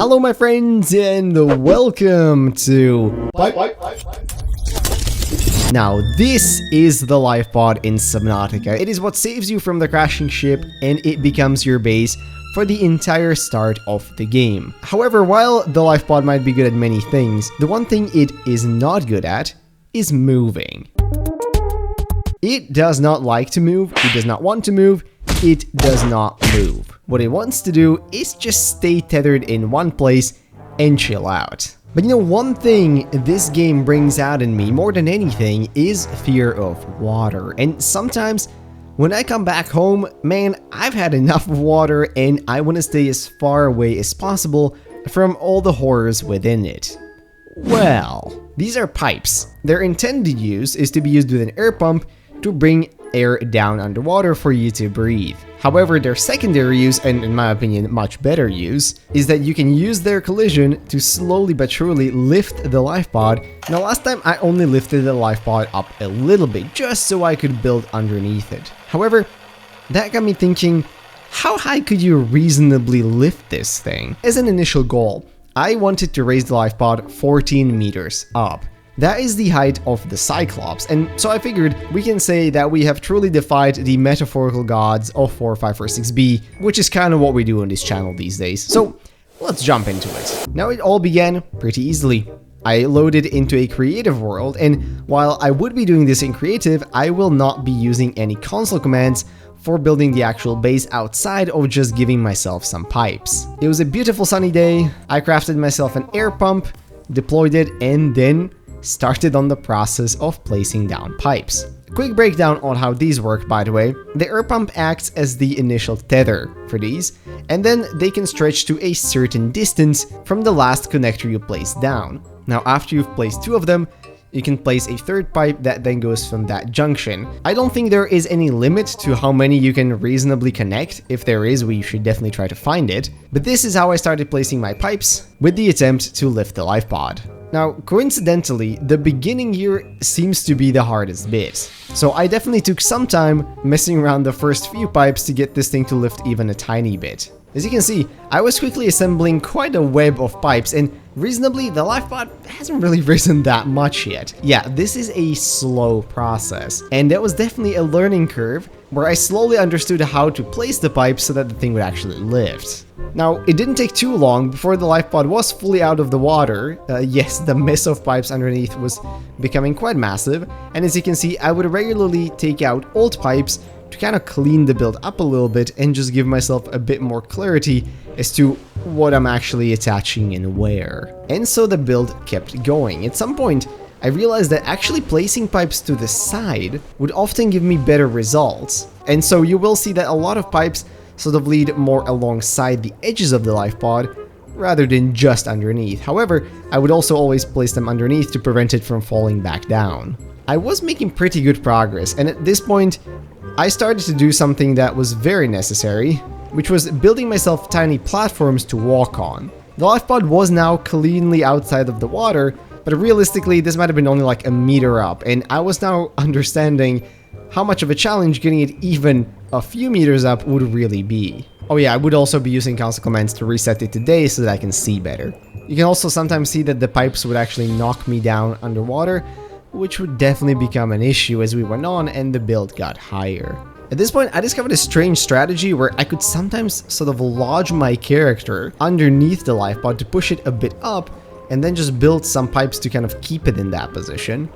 Hello my friends and welcome to Now this is the LIFEPOD in Subnautica. It is what saves you from the crashing ship and it becomes your base for the entire start of the game. However, while the LIFEPOD might be good at many things, the one thing it is not good at is moving. It does not like to move, it does not want to move, it does not move. What it wants to do is just stay tethered in one place and chill out. But you know, one thing this game brings out in me more than anything is fear of water. And sometimes when I come back home, man, I've had enough of water and I want to stay as far away as possible from all the horrors within it. Well, these are pipes. Their intended use is to be used with an air pump to bring air down underwater for you to breathe. However, their secondary use, and in my opinion much better use, is that you can use their collision to slowly but surely lift the LIFEPOD. Now last time I only lifted the LIFEPOD up a little bit just so I could build underneath it. However, that got me thinking, how high could you reasonably lift this thing? As an initial goal, I wanted to raise the LIFEPOD 14 meters up. That is the height of the Cyclops, and so I figured we can say that we have truly defied the metaphorical gods of 4546B, which is kind of what we do on this channel these days. So let's jump into it. Now it all began pretty easily. I loaded into a creative world, and while I would be doing this in creative, I will not be using any console commands for building the actual base outside of just giving myself some pipes. It was a beautiful sunny day, I crafted myself an air pump, deployed it, and then started on the process of placing down pipes. Quick breakdown on how these work, by the way. The air pump acts as the initial tether for these, and then they can stretch to a certain distance from the last connector you place down. Now after you've placed two of them, you can place a third pipe that then goes from that junction. I don't think there is any limit to how many you can reasonably connect. If there is, we should definitely try to find it. But this is how I started placing my pipes with the attempt to lift the LIFEPOD. Now, coincidentally, the beginning here seems to be the hardest bit. So I definitely took some time messing around the first few pipes to get this thing to lift even a tiny bit. As you can see, I was quickly assembling quite a web of pipes, and reasonably, the LIFEPOD hasn't really risen that much yet. Yeah, this is a slow process, and that was definitely a learning curve where I slowly understood how to place the pipes so that the thing would actually lift. Now, it didn't take too long before the LIFEPOD was fully out of the water. Yes, the mess of pipes underneath was becoming quite massive, and as you can see, I would regularly take out old pipes to kind of clean the build up a little bit and just give myself a bit more clarity as to what I'm actually attaching and where. And so the build kept going. At some point, I realized that actually placing pipes to the side would often give me better results. And so you will see that a lot of pipes sort of lead more alongside the edges of the LIFEPOD rather than just underneath. However, I would also always place them underneath to prevent it from falling back down. I was making pretty good progress, and at this point, I started to do something that was very necessary, which was building myself tiny platforms to walk on. The LIFEPOD was now cleanly outside of the water, but realistically this might have been only like a meter up, and I was now understanding how much of a challenge getting it even a few meters up would really be. Oh yeah, I would also be using console commands to reset it today so that I can see better. You can also sometimes see that the pipes would actually knock me down underwater, which would definitely become an issue as we went on and the build got higher. At this point, I discovered a strange strategy where I could sometimes sort of lodge my character underneath the LIFEPOD to push it a bit up and then just build some pipes to kind of keep it in that position.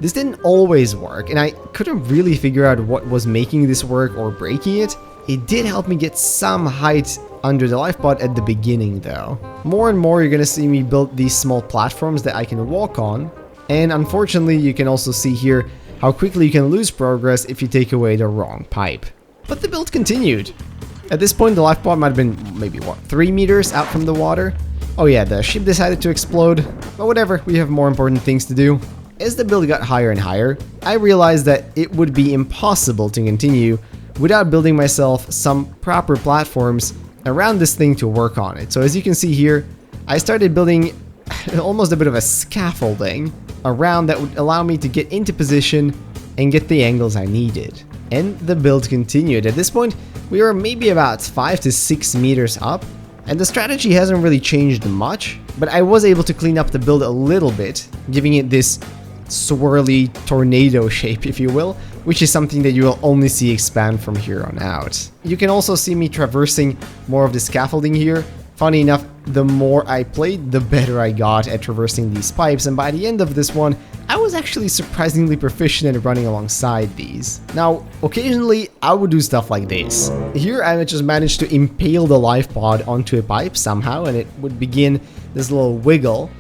This didn't always work, and I couldn't really figure out what was making this work or breaking it. It did help me get some height under the LIFEPOD at the beginning though. More and more you're gonna see me build these small platforms that I can walk on, and unfortunately you can also see here how quickly you can lose progress if you take away the wrong pipe. But the build continued. At this point the LIFEPOD might have been maybe 3 meters out from the water. Oh yeah, the ship decided to explode, but whatever, we have more important things to do. As the build got higher and higher, I realized that it would be impossible to continue without building myself some proper platforms around this thing to work on it. So as you can see here, I started building almost a bit of a scaffolding around that would allow me to get into position and get the angles I needed. And the build continued. At this point, we were maybe about 5 to 6 meters up, And the strategy hasn't really changed much, but I was able to clean up the build a little bit, giving it this swirly tornado shape, if you will, which is something that you will only see expand from here on out. You can also see me traversing more of the scaffolding here. Funny enough, the more I played, the better I got at traversing these pipes, and by the end of this one, I was actually surprisingly proficient at running alongside these. Now, occasionally, I would do stuff like this. Here, I just managed to impale the life pod onto a pipe somehow, and it would begin this little wiggle,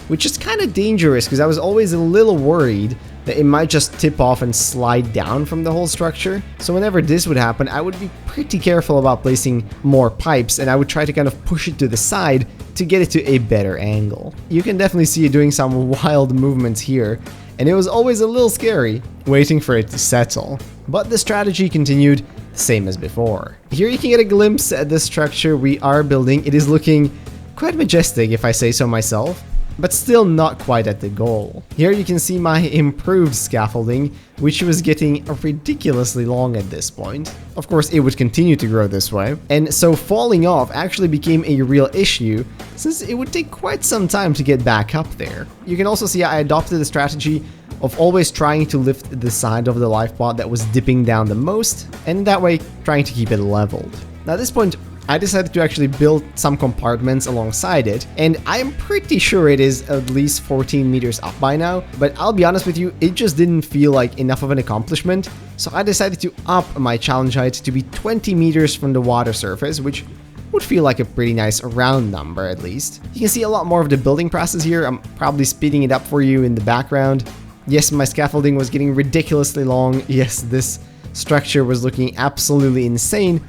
which is kind of dangerous because I was always a little worried that it might just tip off and slide down from the whole structure. So whenever this would happen, I would be pretty careful about placing more pipes, and I would try to kind of push it to the side to get it to a better angle. You can definitely see it doing some wild movements here, and it was always a little scary waiting for it to settle. But the strategy continued same as before. Here you can get a glimpse at the structure we are building. It is looking quite majestic, if I say so myself, but still not quite at the goal. Here you can see my improved scaffolding, which was getting ridiculously long at this point. Of course, it would continue to grow this way, and so falling off actually became a real issue, since it would take quite some time to get back up there. You can also see I adopted the strategy of always trying to lift the side of the life pod that was dipping down the most, and that way trying to keep it leveled. Now at this point, I decided to actually build some compartments alongside it, and I'm pretty sure it is at least 14 meters up by now, but I'll be honest with you, it just didn't feel like enough of an accomplishment, so I decided to up my challenge height to be 20 meters from the water surface, which would feel like a pretty nice round number at least. You can see a lot more of the building process here. I'm probably speeding it up for you in the background. Yes, my scaffolding was getting ridiculously long. Yes, this structure was looking absolutely insane.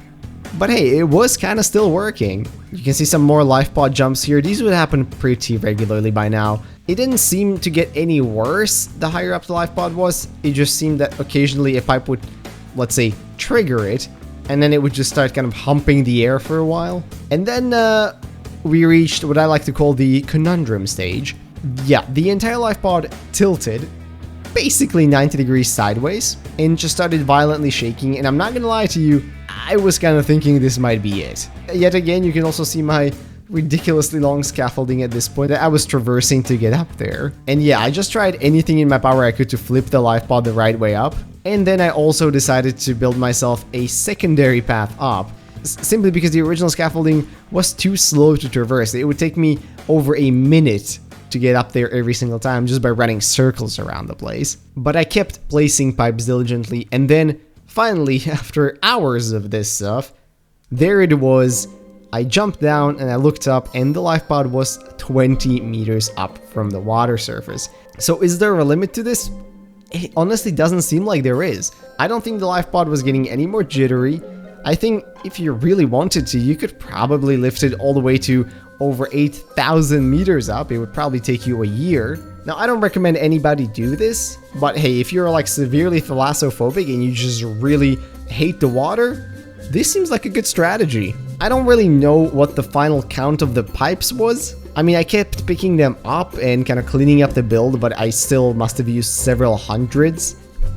But hey, it was kind of still working. You can see some more life pod jumps here. These would happen pretty regularly by now. It didn't seem to get any worse the higher up the life pod was. It just seemed that occasionally a pipe would, let's say, trigger it, and then it would just start kind of humping the air for a while. And then we reached what I like to call the Conundrum Stage. Yeah, the entire life pod tilted basically 90 degrees sideways and just started violently shaking, and I'm not gonna lie to you, I was kind of thinking this might be it. Yet again, you can also see my ridiculously long scaffolding at this point that I was traversing to get up there. And yeah, I just tried anything in my power I could to flip the life pod the right way up. And then I also decided to build myself a secondary path up, simply because the original scaffolding was too slow to traverse. It would take me over a minute to get up there every single time just by running circles around the place. But I kept placing pipes diligently, and then finally, after hours of this stuff, there it was. I jumped down and I looked up, and the life pod was 20 meters up from the water surface. So is there a limit to this? It honestly doesn't seem like there is. I don't think the life pod was getting any more jittery. I think if you really wanted to, you could probably lift it all the way to over 8,000 meters up. It would probably take you a year. Now, I don't recommend anybody do this, but hey, if you're like severely thalassophobic and you just really hate the water, this seems like a good strategy. I don't really know what the final count of the pipes was. I mean, I kept picking them up and kind of cleaning up the build, but I still must have used several hundreds.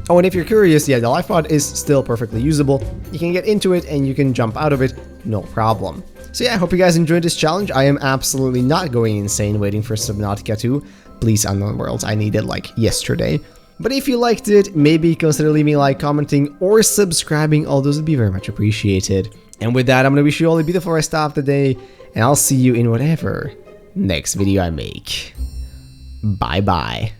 Oh, and if you're curious, yeah, the life pod is still perfectly usable. You can get into it and you can jump out of it, no problem. So yeah, I hope you guys enjoyed this challenge. I am absolutely not going insane waiting for Subnautica 2. Please, Unknown Worlds, I need it like yesterday. But if you liked it, maybe consider leaving a like, commenting, or subscribing. All those would be very much appreciated. And with that, I'm going to wish you all a beautiful rest of the day, and I'll see you in whatever next video I make. Bye-bye.